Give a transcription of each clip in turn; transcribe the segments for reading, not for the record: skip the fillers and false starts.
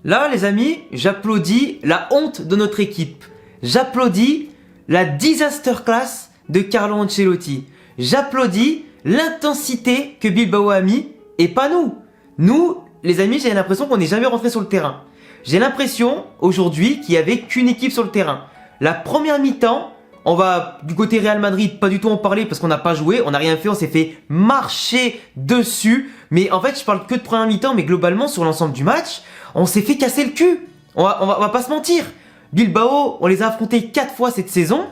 Là, les amis, j'applaudis la honte de notre équipe. J'applaudis la disaster class de Carlo Ancelotti. J'applaudis l'intensité que Bilbao a mis et pas nous. Nous, les amis, j'ai l'impression qu'on n'est jamais rentré sur le terrain. J'ai l'impression aujourd'hui qu'il n'y avait qu'une équipe sur le terrain. La première mi-temps, on va du côté Real Madrid pas du tout en parler parce qu'on n'a pas joué, on n'a rien fait, on s'est fait marcher dessus. Mais en fait, je parle que de première mi-temps, mais globalement sur l'ensemble du match, on s'est fait casser le cul. On va pas se mentir. Bilbao, on les a affrontés 4 fois cette saison.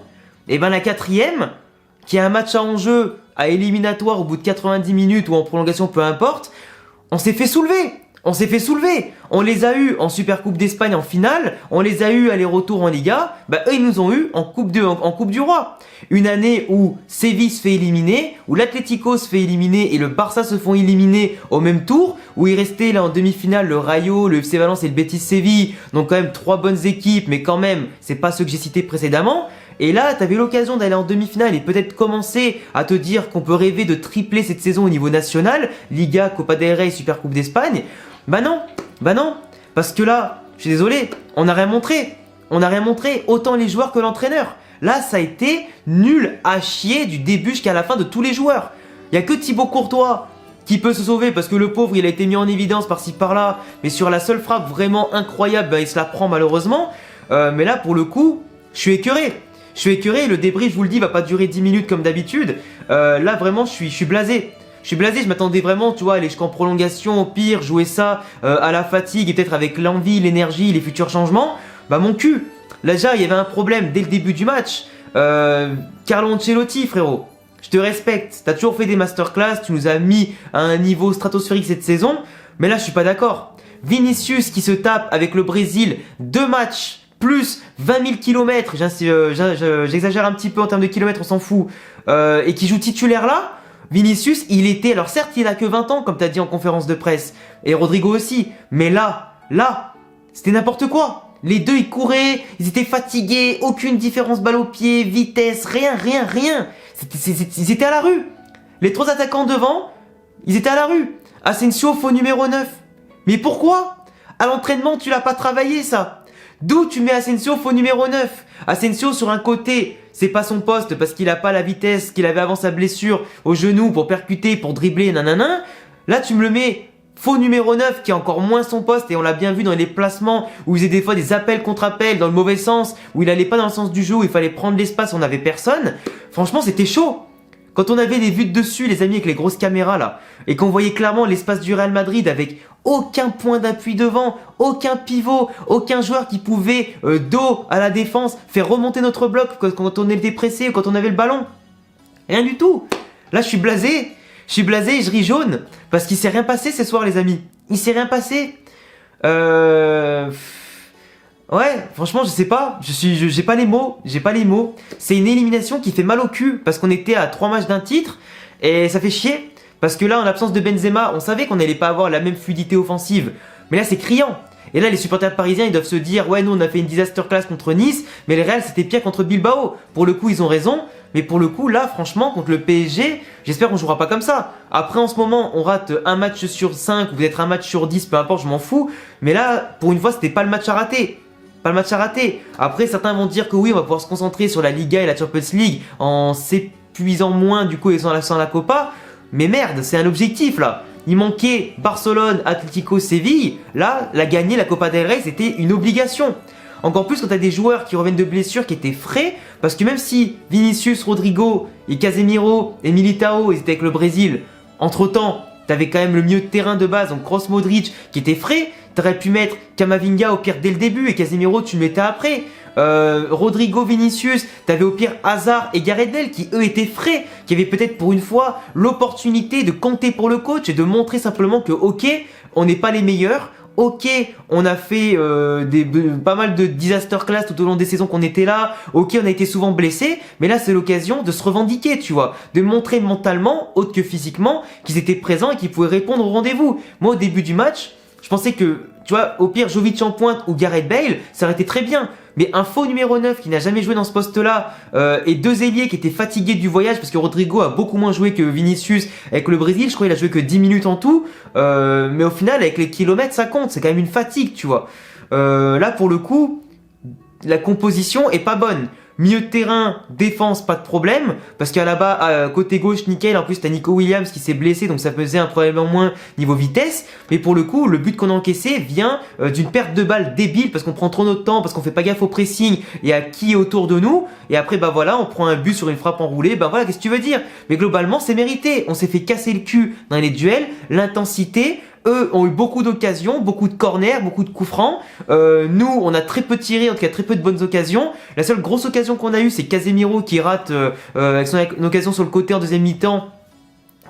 Et ben la quatrième, qui a un match à enjeu, à éliminatoire au bout de 90 minutes ou en prolongation, peu importe, on s'est fait soulever. On s'est fait soulever. On les a eu en Supercoupe d'Espagne en finale. On les a eu aller-retour en Liga. Bah eux ils nous ont eu en Coupe du Roi. Une année où Séville se fait éliminer, où l'Atlético se fait éliminer et le Barça se font éliminer au même tour, où il restait là en demi-finale le Rayo, le FC Valence et le Betis Séville. Donc quand même 3 bonnes équipes, mais quand même c'est pas ceux que j'ai cités précédemment. Et là, t'avais l'occasion d'aller en demi-finale et peut-être commencer à te dire qu'on peut rêver de tripler cette saison au niveau national, Liga, Copa del Rey, Supercoupe d'Espagne. Bah non, parce que là, je suis désolé, on n'a rien montré. On n'a rien montré, autant les joueurs que l'entraîneur. Là, ça a été nul à chier du début jusqu'à la fin de tous les joueurs. Il n'y a que Thibaut Courtois qui peut se sauver parce que le pauvre, il a été mis en évidence par-ci par-là. Mais sur la seule frappe vraiment incroyable, il se la prend malheureusement. Mais là, pour le coup, je suis écœuré. Le débrief, je vous le dis, va pas durer 10 minutes comme d'habitude. Là, vraiment, je suis blasé. Je m'attendais vraiment, tu vois, aller jusqu'en prolongation, au pire, jouer ça à la fatigue et peut-être avec l'envie, l'énergie, les futurs changements. Bah mon cul. Là déjà, il y avait un problème dès le début du match. Carlo Ancelotti, frérot, je te respecte. T'as toujours fait des masterclass, tu nous as mis à un niveau stratosphérique cette saison. Mais là, je suis pas d'accord. Vinicius qui se tape avec le Brésil 2 matchs plus 20 000 km, j'exagère un petit peu en termes de kilomètres, on s'en fout, et qui joue titulaire là. Vinicius, il était, alors certes il a que 20 ans comme t'as dit en conférence de presse, et Rodrigo aussi, mais là, c'était n'importe quoi. Les deux ils couraient, ils étaient fatigués, aucune différence balle au pied, vitesse, rien. Ils étaient à la rue. Les 3 attaquants devant, ils étaient à la rue. Asensio, faux numéro 9. Mais pourquoi? À l'entraînement tu l'as pas travaillé ça. D'où tu mets Asensio faux numéro 9? Asensio sur un côté, c'est pas son poste parce qu'il a pas la vitesse qu'il avait avant sa blessure au genou pour percuter, pour dribbler, nanana. Là tu me le mets faux numéro 9 qui est encore moins son poste et on l'a bien vu dans les placements où il faisait des fois des appels contre appels dans le mauvais sens, où il allait pas dans le sens du jeu, où il fallait prendre l'espace, on avait personne. Franchement c'était chaud. Quand on avait des vues de dessus, les amis, avec les grosses caméras là, et qu'on voyait clairement l'espace du Real Madrid avec aucun point d'appui devant, aucun pivot, aucun joueur qui pouvait, dos à la défense, faire remonter notre bloc quand on était pressé ou quand on avait le ballon. Rien du tout. Là, je suis blasé et je ris jaune parce qu'il s'est rien passé ce soir, les amis. Il s'est rien passé. Ouais, franchement, je sais pas. J'ai pas les mots. C'est une élimination qui fait mal au cul parce qu'on était à 3 matchs d'un titre et ça fait chier. Parce que là, en l'absence de Benzema, on savait qu'on n'allait pas avoir la même fluidité offensive. Mais là, c'est criant. Et là, les supporters parisiens, ils doivent se dire, ouais, nous, on a fait une disaster class contre Nice, mais le Real, c'était pire contre Bilbao. Pour le coup, ils ont raison. Mais pour le coup, là, franchement, contre le PSG, j'espère qu'on jouera pas comme ça. Après, en ce moment, on rate un match sur 5 ou peut-être un match sur 10, peu importe, je m'en fous. Mais là, pour une fois, c'était pas le match à rater. Après, certains vont dire que oui, on va pouvoir se concentrer sur la Liga et la Champions League en s'épuisant moins, du coup, et sans la Copa. Mais merde, c'est un objectif là. Il manquait Barcelone, Atlético, Séville. Là, la gagner, la Copa del Rey, c'était une obligation. Encore plus quand t'as des joueurs qui reviennent de blessures qui étaient frais. Parce que même si Vinicius, Rodrigo et Casemiro et Militao, ils étaient avec le Brésil, entre-temps, t'avais quand même le milieu de terrain de base, donc Kroos, Modric, qui était frais. T'aurais pu mettre Camavinga au pire dès le début et Casemiro, tu le mettais après. Rodrigo, Vinicius, t'avais au pire Hazard et Gareth Bale qui eux étaient frais, qui avaient peut-être pour une fois l'opportunité de compter pour le coach et de montrer simplement que ok, on n'est pas les meilleurs, ok, on a fait pas mal de disaster class tout au long des saisons qu'on était là, ok, on a été souvent blessés, mais là c'est l'occasion de se revendiquer, tu vois, de montrer mentalement, autre que physiquement, qu'ils étaient présents et qu'ils pouvaient répondre au rendez-vous. Moi au début du match, Je pensais que, tu vois, au pire, Jovic en pointe ou Gareth Bale, ça aurait été très bien. Mais un faux numéro 9 qui n'a jamais joué dans ce poste-là et deux ailiers qui étaient fatigués du voyage parce que Rodrigo a beaucoup moins joué que Vinicius avec le Brésil. Je crois qu'il a joué que 10 minutes en tout. Mais au final, avec les kilomètres, ça compte. C'est quand même une fatigue, tu vois. Là, pour le coup, la composition est pas bonne. Milieu de terrain, défense, pas de problème. Parce qu'à là-bas, côté gauche, nickel. En plus, t'as Nico Williams qui s'est blessé. Donc ça faisait un problème en moins niveau vitesse. Mais pour le coup, le but qu'on a encaissé vient d'une perte de balle débile. Parce qu'on prend trop notre temps. Parce qu'on fait pas gaffe au pressing. Et à qui est autour de nous. Et après, bah voilà, on prend un but sur une frappe enroulée. Bah voilà, qu'est-ce que tu veux dire? Mais globalement, c'est mérité. On s'est fait casser le cul dans les duels. L'intensité. Eux ont eu beaucoup d'occasions, beaucoup de corners, beaucoup de coups francs. Nous, on a très peu tiré, en tout cas très peu de bonnes occasions. La seule grosse occasion qu'on a eue, c'est Casemiro qui rate avec son occasion sur le côté en deuxième mi-temps,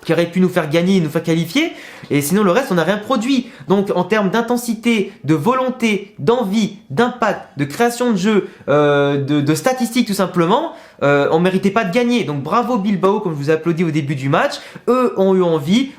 qui aurait pu nous faire gagner et nous faire qualifier. Et sinon, le reste, on n'a rien produit. Donc, en termes d'intensité, de volonté, d'envie, d'impact, de création de jeu, de statistiques tout simplement, on méritait pas de gagner. Donc, bravo Bilbao, comme je vous ai applaudi au début du match. Eux ont eu envie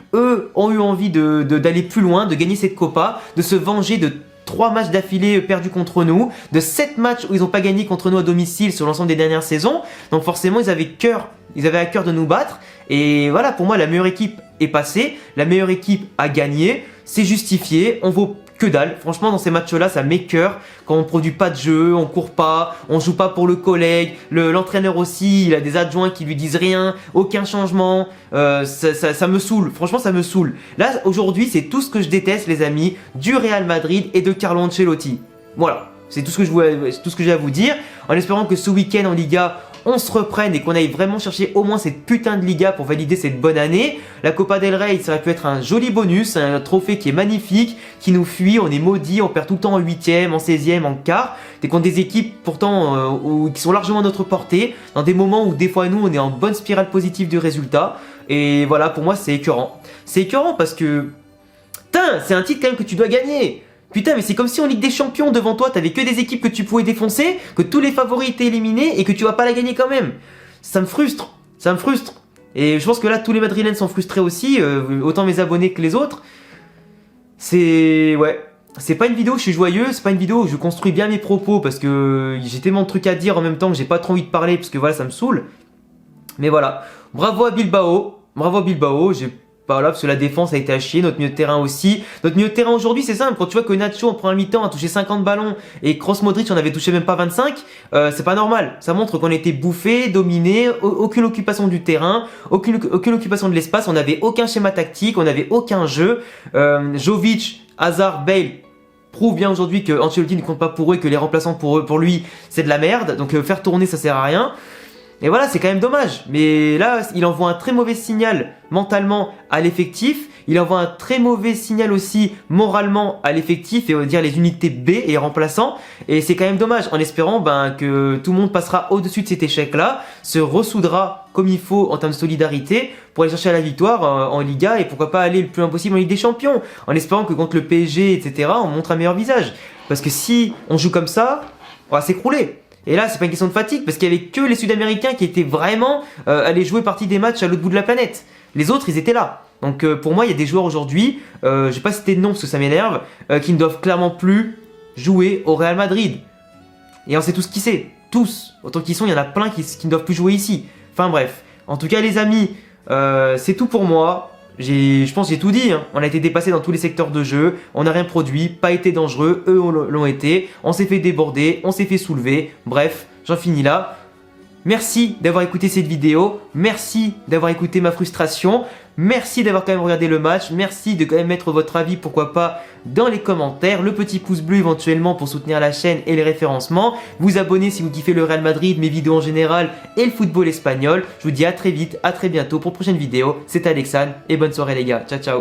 d'aller plus loin, de gagner cette Copa, de se venger de 3 matchs d'affilée perdus contre nous, de 7 matchs où ils n'ont pas gagné contre nous à domicile sur l'ensemble des dernières saisons. Donc forcément, ils avaient à cœur de nous battre. Et voilà, pour moi, la meilleure équipe est passée. La meilleure équipe a gagné. C'est justifié. On vaut que dalle. Franchement, dans ces matchs-là, ça m'écœure. Quand on produit pas de jeu, on court pas, on joue pas pour le collègue. L'entraîneur aussi, il a des adjoints qui lui disent rien, aucun changement. Ça me saoule. Franchement, ça me saoule. Là, aujourd'hui, c'est tout ce que je déteste, les amis, du Real Madrid et de Carlo Ancelotti. Voilà. C'est tout ce que j'ai à vous dire. En espérant que ce week-end en Liga, on se reprenne et qu'on aille vraiment chercher au moins cette putain de Liga pour valider cette bonne année. La Copa del Rey, ça aurait pu être un joli bonus, un trophée qui est magnifique, qui nous fuit, on est maudit, on perd tout le temps en 8ème, en 16ème, en quart. T'es contre des équipes pourtant qui sont largement à notre portée, dans des moments où des fois nous on est en bonne spirale positive du résultat. Et voilà, pour moi c'est écœurant. C'est écœurant parce que, putain, c'est un titre quand même que tu dois gagner. Putain, mais c'est comme si en Ligue des Champions, devant toi, t'avais que des équipes que tu pouvais défoncer, que tous les favoris étaient éliminés et que tu vas pas la gagner quand même. Ça me frustre. Ça me frustre. Et je pense que là, tous les Madrilènes sont frustrés aussi, autant mes abonnés que les autres. Ouais. C'est pas une vidéo où je suis joyeux, c'est pas une vidéo où je construis bien mes propos parce que j'ai tellement de trucs à dire en même temps que j'ai pas trop envie de parler parce que voilà, ça me saoule. Mais voilà. Bravo à Bilbao. Bravo à Bilbao. Voilà, parce que la défense a été à chier, notre milieu de terrain aussi. Notre milieu de terrain aujourd'hui, c'est simple. Quand tu vois que Nacho en première mi-temps a touché 50 ballons et Kroos Modric en avait touché même pas 25, c'est pas normal. Ça montre qu'on était bouffé, dominé, aucune occupation du terrain, aucune occupation de l'espace. On n'avait aucun schéma tactique, on n'avait aucun jeu. Jovic, Hazard, Bale prouve bien aujourd'hui que Ancelotti ne compte pas pour eux et que les remplaçants pour lui, c'est de la merde. Donc faire tourner, ça sert à rien. Et voilà, c'est quand même dommage. Mais là, il envoie un très mauvais signal mentalement à l'effectif. Il envoie un très mauvais signal aussi moralement à l'effectif et on va dire les unités B et remplaçants. Et c'est quand même dommage, en espérant que tout le monde passera au-dessus de cet échec-là, se ressoudra comme il faut en termes de solidarité pour aller chercher la victoire en Liga et pourquoi pas aller le plus loin possible en Ligue des Champions. En espérant que contre le PSG, etc., on montre un meilleur visage. Parce que si on joue comme ça, on va s'écrouler. Et là, c'est pas une question de fatigue, parce qu'il y avait que les Sud-Américains qui étaient vraiment allés jouer partie des matchs à l'autre bout de la planète. Les autres, ils étaient là. Donc pour moi, il y a des joueurs aujourd'hui, je vais pas citer de nom parce que ça m'énerve, qui ne doivent clairement plus jouer au Real Madrid. Et on sait tous qui c'est. Tous. Autant qu'ils sont, il y en a plein qui ne doivent plus jouer ici. Enfin bref. En tout cas, les amis, c'est tout pour moi. Je pense que j'ai tout dit, hein. On a été dépassé dans tous les secteurs de jeu, on n'a rien produit, pas été dangereux, eux l'ont été, on s'est fait déborder, on s'est fait soulever, bref, j'en finis là. Merci d'avoir écouté cette vidéo, merci d'avoir écouté ma frustration, merci d'avoir quand même regardé le match, merci de quand même mettre votre avis, pourquoi pas, dans les commentaires, le petit pouce bleu éventuellement pour soutenir la chaîne et les référencements, vous abonner si vous kiffez le Real Madrid, mes vidéos en général et le football espagnol. Je vous dis à très vite, à très bientôt pour une prochaine vidéo, c'était Alexandre et bonne soirée les gars, ciao ciao.